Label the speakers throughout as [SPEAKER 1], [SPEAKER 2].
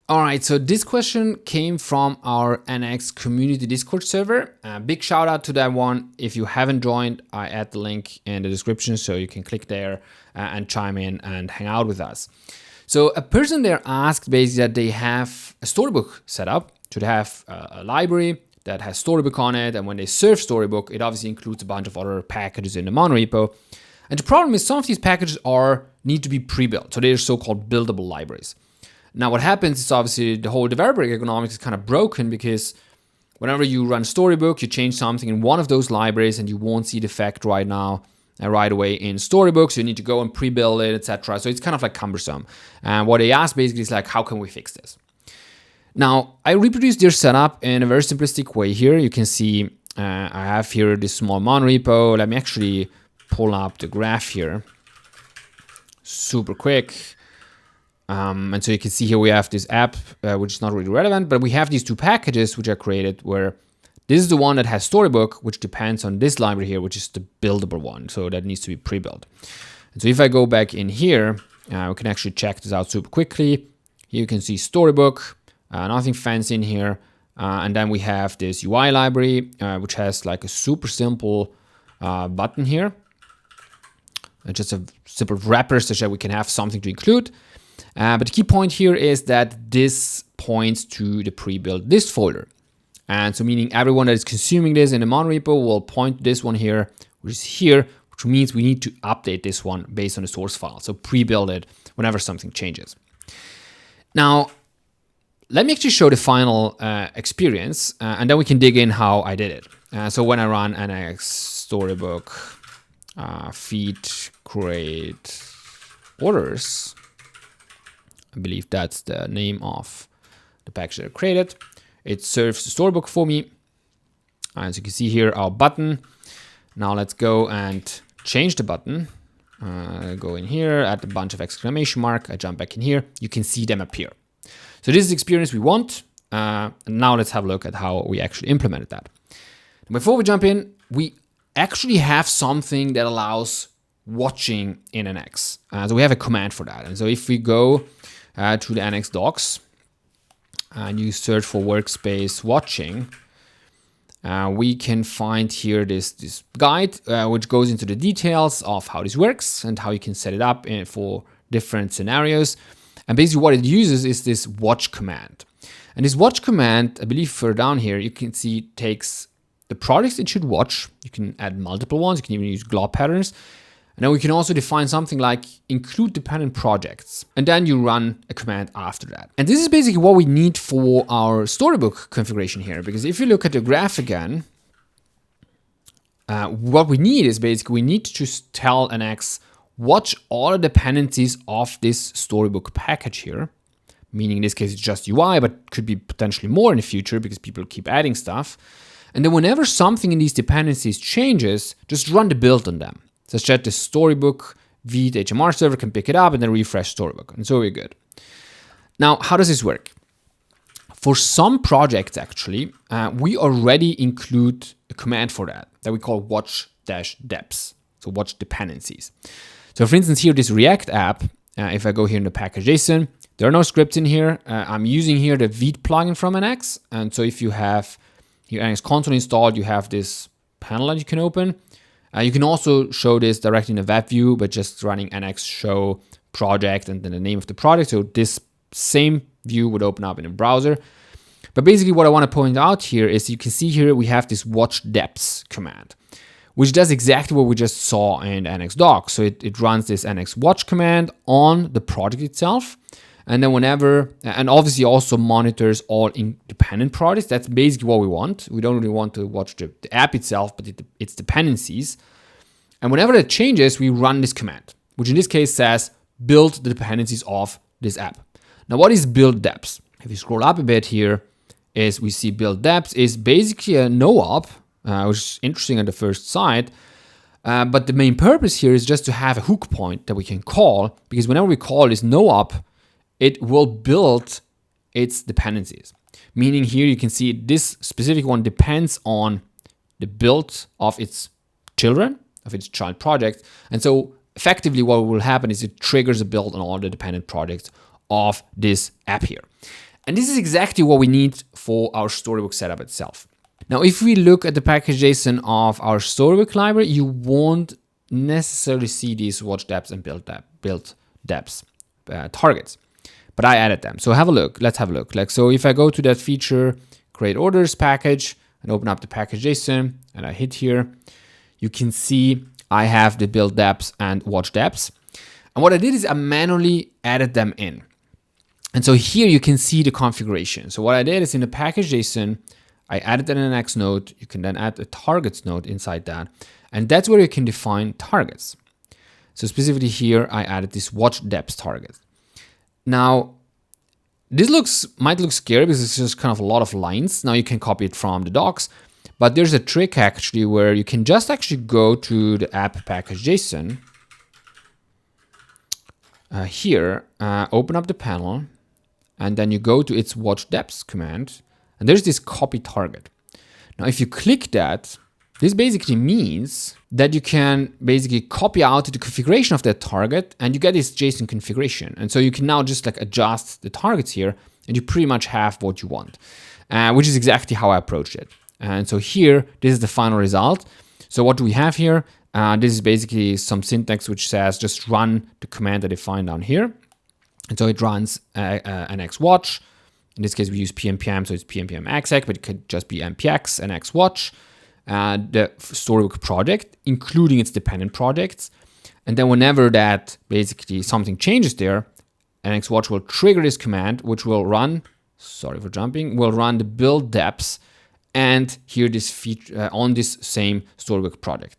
[SPEAKER 1] All right, so this question came from our NX community Discord server. Big shout out to that one. If you haven't joined, I add the link in the description so you can click there and chime in and hang out with us. So a person there asked basically that they have a Storybook set up. So they have a library that has Storybook on it. And when they serve Storybook, it obviously includes a bunch of other packages in the monorepo. And the problem is some of these packages need to be pre-built. So they're so-called buildable libraries. Now what happens is obviously the whole developer economics is kind of broken because whenever you run Storybook, you change something in one of those libraries and you won't see the effect right now, right away in Storybook. So you need to go and pre-build it, etc. So it's kind of like cumbersome. And what they ask basically is like, how can we fix this? Now I reproduced their setup in a very simplistic way here. You can see I have here this small monorepo. Let me actually pull up the graph here super quick. And so you can see here we have this app, which is not really relevant, but we have these two packages which are created where this is the one that has Storybook, which depends on this library here, which is the buildable one. So that needs to be pre-built. And so if I go back in here, we can actually check this out super quickly. Here you can see Storybook, nothing fancy in here. And then we have this UI library, which has like a super simple button here. Just a simple wrapper such that we can have something to include. But the key point here is that this points to the pre-built list folder. And so meaning everyone that is consuming this in the monorepo will point to this one here, which is here, which means we need to update this one based on the source file. So pre-build it whenever something changes. Now, let me actually show the final experience, and then we can dig in how I did it. So when I run NX Storybook feed create orders, I believe that's the name of the package that I created. It serves the Storybook for me. As you can see here, our button. Now let's go and change the button. Go in here, add a bunch of exclamation mark. I jump back in here. You can see them appear. So this is the experience we want. And now let's have a look at how we actually implemented that. Before we jump in, we actually have something that allows watching in NX. So we have a command for that. And so if we go to the NX docs and you search for Workspace watching, we can find here this guide, which goes into the details of how this works and how you can set it up for different scenarios. And basically what it uses is this watch command. And this watch command, I believe further down here, you can see takes the projects it should watch. You can add multiple ones. You can even use glob patterns. And then we can also define something like include dependent projects. And then you run a command after that. And this is basically what we need for our Storybook configuration here. Because if you look at the graph again, what we need is basically we need to just tell NX, watch all the dependencies of this Storybook package here. Meaning in this case, it's just UI, but could be potentially more in the future because people keep adding stuff. And then whenever something in these dependencies changes, just run the build on them. Such that the Storybook v the HMR server can pick it up and then refresh Storybook. And so we're good. Now, how does this work? For some projects, actually, we already include a command for that we call watch-deps. So watch dependencies. So for instance, here, this React app, if I go here in the package.json, there are no scripts in here. I'm using here the Vite plugin from NX. And so if you have your NX console installed, you have this panel that you can open. You can also show this directly in the web view, but just running NX show project and then the name of the project. So this same view would open up in a browser. But basically what I want to point out here is you can see here we have this watch-deps command, which does exactly what we just saw in the NX doc. So it runs this NX watch command on the project itself. And then whenever, and obviously also monitors all independent projects. That's basically what we want. We don't really want to watch the app itself, but its dependencies. And whenever that changes, we run this command, which in this case says, build the dependencies of this app. Now, what is build-deps? If you scroll up a bit here, is we see build-deps is basically a no-op, which is interesting on the first sight. But the main purpose here is just to have a hook point that we can call, because whenever we call this no-op, it will build its dependencies. Meaning here you can see this specific one depends on the build of its children, of its child project. And so effectively what will happen is it triggers a build on all the dependent projects of this app here. And this is exactly what we need for our Storybook setup itself. Now, if we look at the package.json of our Storybook library, you won't necessarily see these watch-deps and build-deps targets, but I added them. So have a look. Let's have a look. So if I go to that feature, create orders package, and open up the package.json, and I hit here, you can see I have the build-deps and watch-deps. And what I did is I manually added them in. And so here you can see the configuration. So what I did is in the package.json, I added an AskNx node. You can then add a targets node inside that. And that's where you can define targets. So specifically here, I added this watch-deps target. Now, this might look scary because it's just kind of a lot of lines. Now you can copy it from the docs, but there's a trick actually where you can just actually go to the app package.json. Here, open up the panel, and then you go to its watch-deps command, and there's this copy target. Now, if you click that, this basically means that you can basically copy out the configuration of that target and you get this JSON configuration. And so you can now just like adjust the targets here and you pretty much have what you want, which is exactly how I approached it. And so here, this is the final result. So what do we have here? This is basically some syntax which says just run the command that I find down here. And so it runs AskNx watch. In this case, we use pnpm, so it's pnpm exec, but it could just be npx, AskNx watch. The Storybook project, including its dependent projects. And then whenever that basically something changes there, AskNx watch will trigger this command, which will run, sorry for jumping, will run the build-deps and here this feature on this same Storybook project.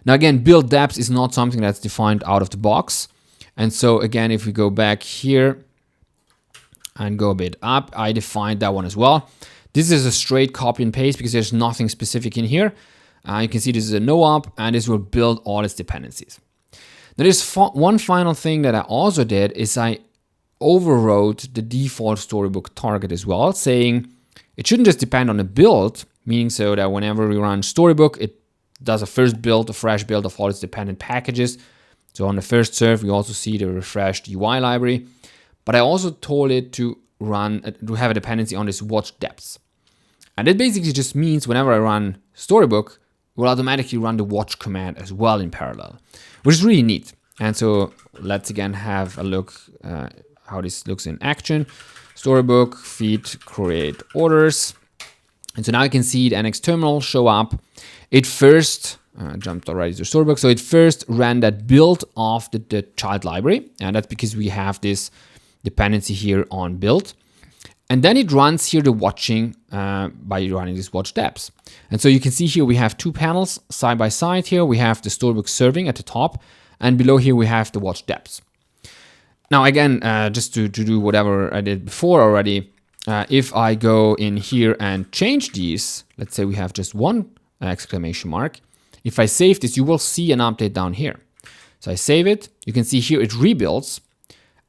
[SPEAKER 1] Now again, build-deps is not something that's defined out of the box. And so again, if we go back here and go a bit up, I defined that one as well. This is a straight copy and paste because there's nothing specific in here. You can see this is a no-op and this will build all its dependencies. Now there's one final thing that I also did is I overrode the default Storybook target as well, saying it shouldn't just depend on a build, meaning so that whenever we run Storybook, it does a first build, a fresh build of all its dependent packages. So on the first serve, we also see the refreshed UI library, but I also told it to have a dependency on this watch-deps. And that basically just means whenever I run Storybook, it will automatically run the watch command as well in parallel, which is really neat. And so let's again have a look how this looks in action. Storybook, feed, create orders. And so now you can see the AskNx terminal show up. It first jumped already to Storybook. So it first ran that build of the child library. And that's because we have this dependency here on build. And then it runs here the watching by running this watch-deps. And so you can see here we have two panels side by side here. We have the Storybook serving at the top, and below here we have the watch-deps. Now again, just to do whatever I did before already, if I go in here and change these, let's say we have just one exclamation mark. If I save this, you will see an update down here. So I save it. You can see here it rebuilds,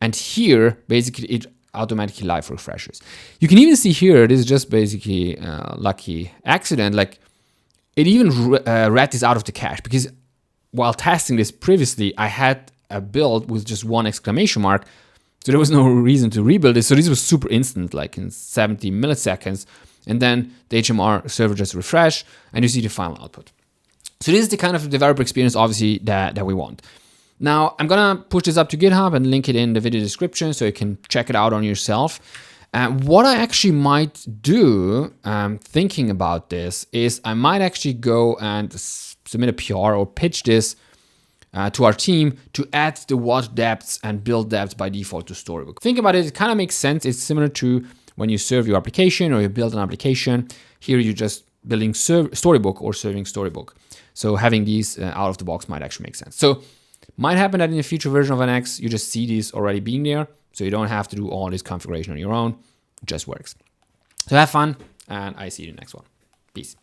[SPEAKER 1] and here basically it automatically live refreshes. You can even see here, this is just basically a lucky accident, like it even read this out of the cache, because while testing this previously, I had a build with just one exclamation mark, so there was no reason to rebuild this. So this was super instant, like in 70 milliseconds, and then the HMR server just refresh, and you see the final output. So this is the kind of developer experience, obviously, that we want. Now, I'm going to push this up to GitHub and link it in the video description so you can check it out on yourself. What I actually might do, thinking about this, is I might actually go and submit a PR or pitch this to our team to add the watch-deps and build-deps by default to Storybook. Think about it, it kind of makes sense. It's similar to when you serve your application or you build an application. Here you're just building Storybook or serving Storybook. So having these out of the box might actually make sense. So might happen that in a future version of AskNx, you just see these already being there. So you don't have to do all this configuration on your own. It just works. So have fun, and I see you in the next one. Peace.